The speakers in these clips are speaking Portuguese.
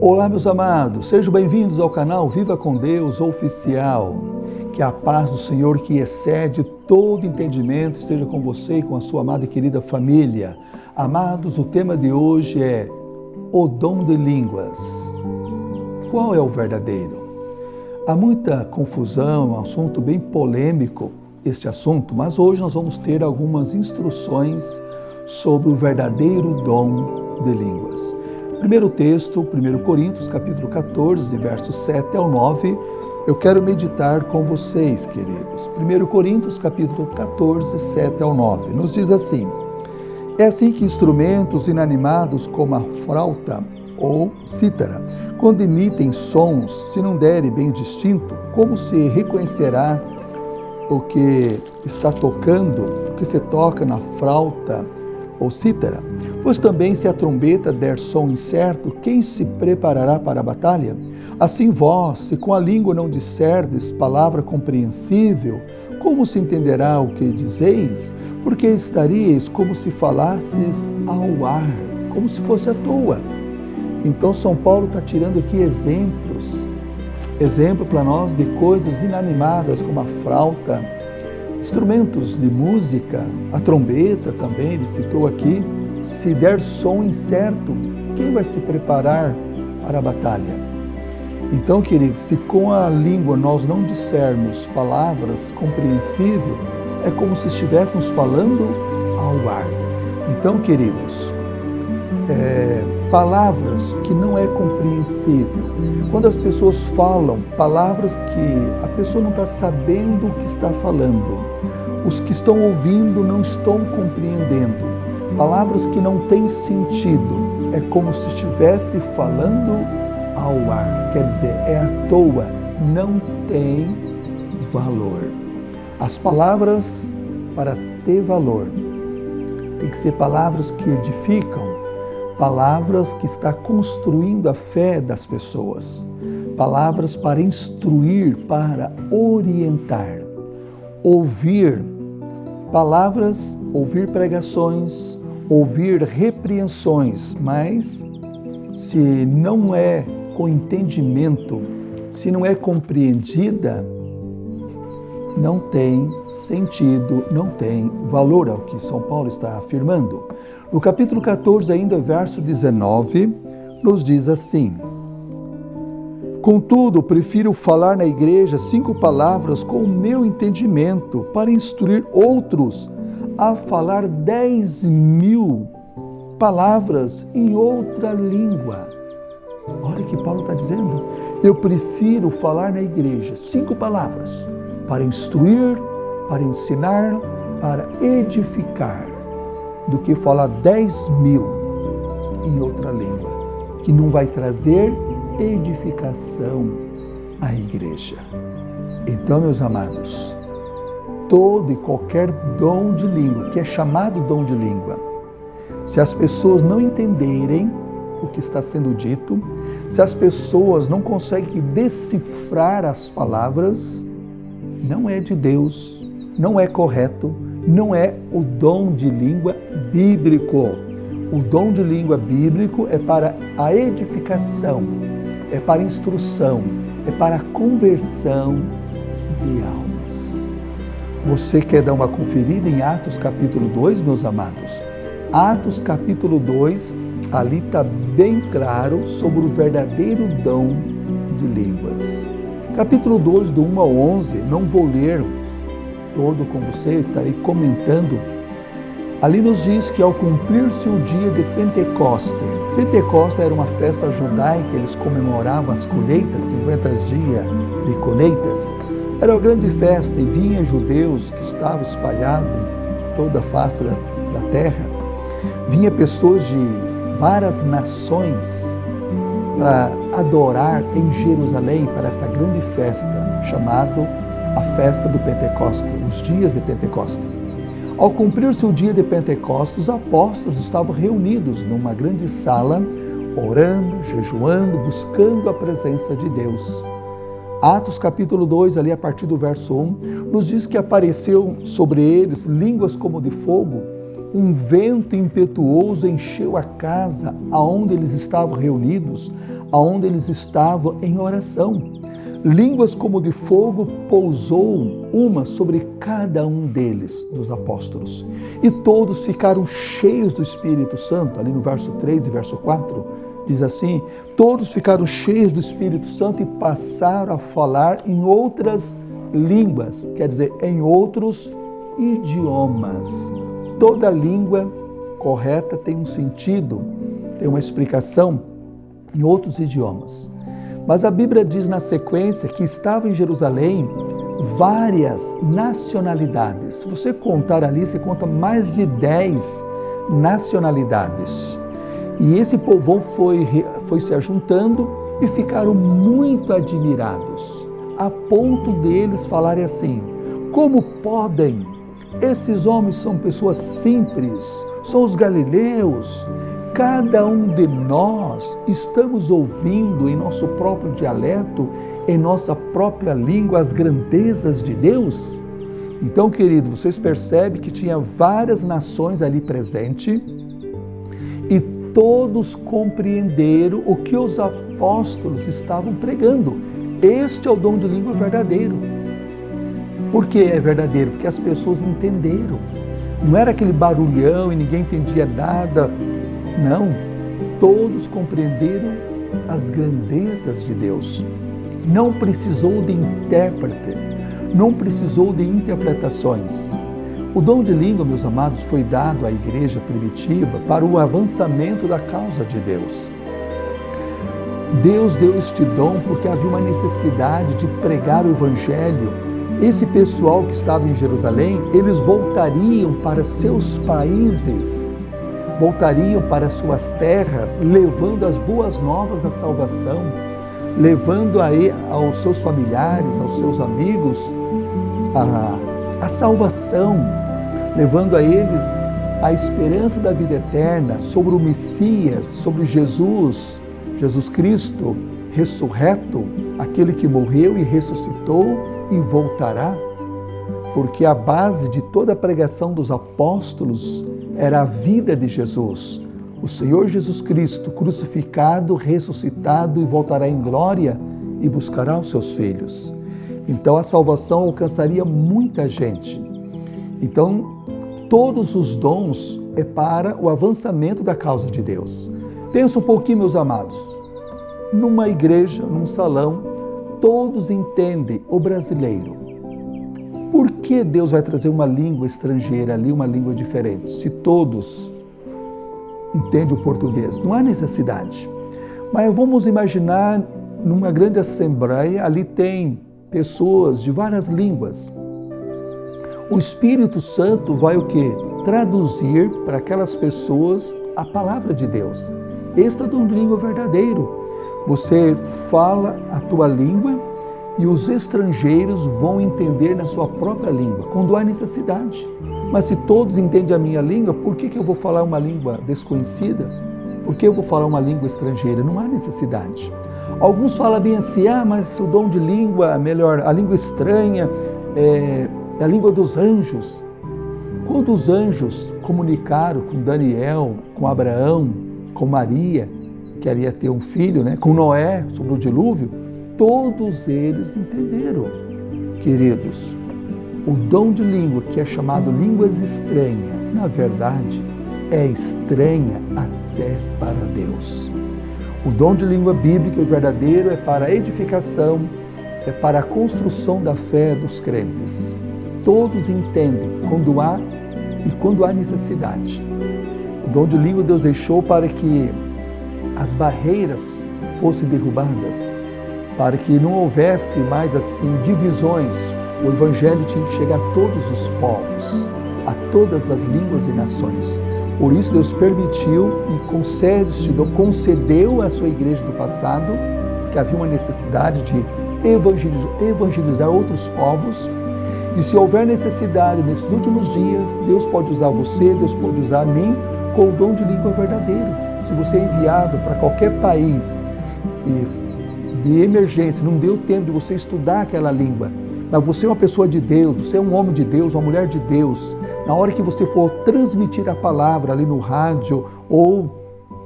Olá, meus amados, sejam bem-vindos ao canal Viva com Deus Oficial. Que a paz do Senhor, que excede todo entendimento, esteja com você e com a sua amada e querida família. Amados, o tema de hoje é o dom de línguas. Qual é o verdadeiro? Há muita confusão, é um assunto bem polêmico, este assunto, mas hoje nós vamos ter algumas instruções sobre o verdadeiro dom de línguas. Primeiro texto, 1 Coríntios, capítulo 14, versos 7 ao 9, eu quero meditar com vocês, queridos. 1 Coríntios, capítulo 14, 7 ao 9, nos diz assim: é assim que instrumentos inanimados como a flauta ou cítara, quando emitem sons, se não derem bem distinto, como se reconhecerá o que está tocando, o que se toca na flauta ou cítara? Pois também se a trombeta der som incerto, quem se preparará para a batalha? Assim vós, se com a língua não disserdes palavra compreensível, como se entenderá o que dizeis? Porque estaríeis como se falasses ao ar, como se fosse à toa. Então São Paulo está tirando aqui exemplo para nós de coisas inanimadas como a flauta, instrumentos de música, a trombeta também, ele citou aqui. Se der som incerto, quem vai se preparar para a batalha? Então, queridos, se com a língua nós não dissermos palavras compreensíveis, é como se estivéssemos falando ao ar. Então, queridos, palavras que não é compreensível. Quando as pessoas falam palavras que a pessoa não está sabendo o que está falando, os que estão ouvindo não estão compreendendo, palavras que não têm sentido, é como se estivesse falando ao ar, quer dizer, é à toa, não tem valor. As palavras, para ter valor, tem que ser palavras que edificam, palavras que estão construindo a fé das pessoas, palavras para instruir, para orientar, ouvir palavras, ouvir pregações, ouvir repreensões, mas se não é com entendimento, se não é compreendida, não tem sentido, não tem valor, ao que São Paulo está afirmando. No capítulo 14, ainda verso 19, nos diz assim: contudo, prefiro falar na igreja 5 palavras com o meu entendimento, para instruir outros a falar 10.000 palavras em outra língua. Olha o que Paulo está dizendo. Eu prefiro falar na igreja 5 palavras para instruir, para ensinar, para edificar, do que falar 10.000 em outra língua, que não vai trazer edificação à igreja. Então, meus amados, todo e qualquer dom de língua, que é chamado dom de língua, se as pessoas não entenderem o que está sendo dito, se as pessoas não conseguem decifrar as palavras, não é de Deus, não é correto, não é o dom de língua bíblico. O dom de língua bíblico é para a edificação, é para a instrução, é para a conversão de almas. Você quer dar uma conferida em Atos capítulo 2, meus amados? Atos capítulo 2, ali está bem claro sobre o verdadeiro dom de línguas. Capítulo 2, do 1 ao 11, não vou ler todo com você, estarei comentando. Ali nos diz que ao cumprir-se o dia de Pentecoste, Pentecoste era uma festa judaica, eles comemoravam as colheitas, 50 dias de colheitas. Era uma grande festa e vinha judeus que estavam espalhados em toda a face da terra. Vinha pessoas de várias nações para adorar em Jerusalém para essa grande festa, chamada a festa do Pentecoste, os dias de Pentecoste. Ao cumprir-se o dia de Pentecostes, os apóstolos estavam reunidos numa grande sala, orando, jejuando, buscando a presença de Deus. Atos capítulo 2, ali a partir do verso 1, nos diz que apareceu sobre eles línguas como de fogo, um vento impetuoso encheu a casa aonde eles estavam reunidos, aonde eles estavam em oração. Línguas como de fogo pousou uma sobre cada um deles, dos apóstolos. E todos ficaram cheios do Espírito Santo. Ali no verso 3 e verso 4, diz assim: todos ficaram cheios do Espírito Santo e passaram a falar em outras línguas, quer dizer, em outros idiomas. Toda língua correta tem um sentido, tem uma explicação em outros idiomas. Mas a Bíblia diz na sequência que estavam em Jerusalém várias nacionalidades. Se você contar ali, você conta mais de 10 nacionalidades. E esse povão foi se ajuntando e ficaram muito admirados, a ponto deles falarem assim: como podem? Esses homens são pessoas simples, são os galileus. Cada um de nós estamos ouvindo em nosso próprio dialeto, em nossa própria língua, as grandezas de Deus. Então, querido, vocês percebem que tinha várias nações ali presentes e todos compreenderam o que os apóstolos estavam pregando. Este é o dom de língua verdadeiro. Por que é verdadeiro? Porque as pessoas entenderam. Não era aquele barulhão e ninguém entendia nada. Não, todos compreenderam as grandezas de Deus. Não precisou de intérprete, não precisou de interpretações. O dom de língua, meus amados, foi dado à igreja primitiva para o avançamento da causa de Deus. Deus deu este dom porque havia uma necessidade de pregar o Evangelho. Esse pessoal que estava em Jerusalém, eles voltariam para seus países, voltariam para suas terras, levando as boas novas da salvação, levando aos seus familiares, aos seus amigos, a salvação, levando a eles a esperança da vida eterna, sobre o Messias, sobre Jesus Cristo, ressurreto, aquele que morreu e ressuscitou e voltará, porque a base de toda a pregação dos apóstolos era a vida de Jesus, o Senhor Jesus Cristo, crucificado, ressuscitado e voltará em glória e buscará os seus filhos. Então a salvação alcançaria muita gente. Então todos os dons é para o avançamento da causa de Deus. Pensa um pouquinho, meus amados, numa igreja, num salão, todos entendem o brasileiro. Por que Deus vai trazer uma língua estrangeira ali, uma língua diferente, se todos entendem o português? Não há necessidade. Mas vamos imaginar numa grande assembleia, ali tem pessoas de várias línguas. O Espírito Santo vai o quê? Traduzir para aquelas pessoas a palavra de Deus. Este é o dom de língua verdadeiro. Você fala a tua língua e os estrangeiros vão entender na sua própria língua, quando há necessidade. Mas se todos entendem a minha língua, por que eu vou falar uma língua desconhecida? Por que eu vou falar uma língua estrangeira? Não há necessidade. Alguns falam bem assim: mas o dom de língua, melhor, a língua estranha é a língua dos anjos. Quando os anjos comunicaram com Daniel, com Abraão, com Maria, que queria ter um filho, com Noé, sobre o dilúvio, todos eles entenderam. Queridos, o dom de língua, que é chamado línguas estranhas, na verdade, é estranha até para Deus. O dom de língua bíblica e verdadeiro é para a edificação, é para a construção da fé dos crentes. Todos entendem quando há necessidade. O dom de língua Deus deixou para que as barreiras fossem derrubadas, para que não houvesse mais assim divisões. O Evangelho tinha que chegar a todos os povos, a todas as línguas e nações. Por isso Deus permitiu e concedeu à sua igreja do passado, que havia uma necessidade de evangelizar outros povos. E se houver necessidade nesses últimos dias, Deus pode usar você, Deus pode usar mim com o dom de língua verdadeiro. Se você é enviado para qualquer país de emergência, não deu tempo de você estudar aquela língua, mas você é uma pessoa de Deus, você é um homem de Deus, uma mulher de Deus, na hora que você for transmitir a palavra ali no rádio ou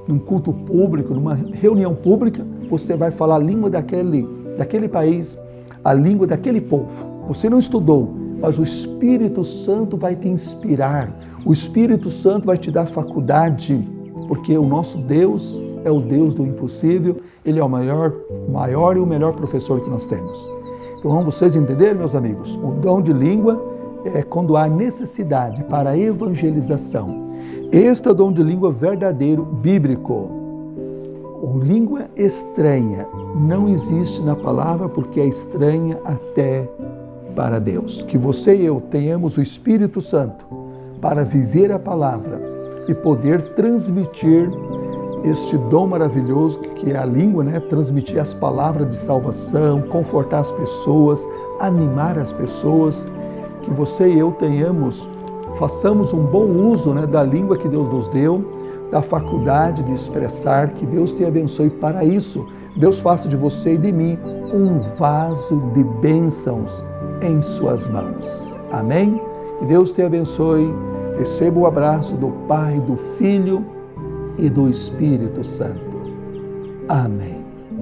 num culto público, numa reunião pública, você vai falar a língua daquele país, a língua daquele povo. Você não estudou, mas o Espírito Santo vai te inspirar, o Espírito Santo vai te dar faculdade, porque o nosso Deus é o Deus do impossível, Ele é o maior e o melhor professor que nós temos. Então, vocês entenderam, meus amigos? O dom de língua é quando há necessidade para a evangelização. Este é o dom de língua verdadeiro, bíblico. O língua estranha não existe na palavra porque é estranha até para Deus. Que você e eu tenhamos o Espírito Santo para viver a palavra e poder transmitir este dom maravilhoso que é a língua, né? Transmitir as palavras de salvação, confortar as pessoas, animar as pessoas. Que você e eu façamos um bom uso, né, da língua que Deus nos deu, da faculdade de expressar, que Deus te abençoe para isso. Deus faça de você e de mim um vaso de bênçãos em suas mãos. Amém? Que Deus te abençoe. Receba o abraço do Pai, do Filho e do Espírito Santo. Amém.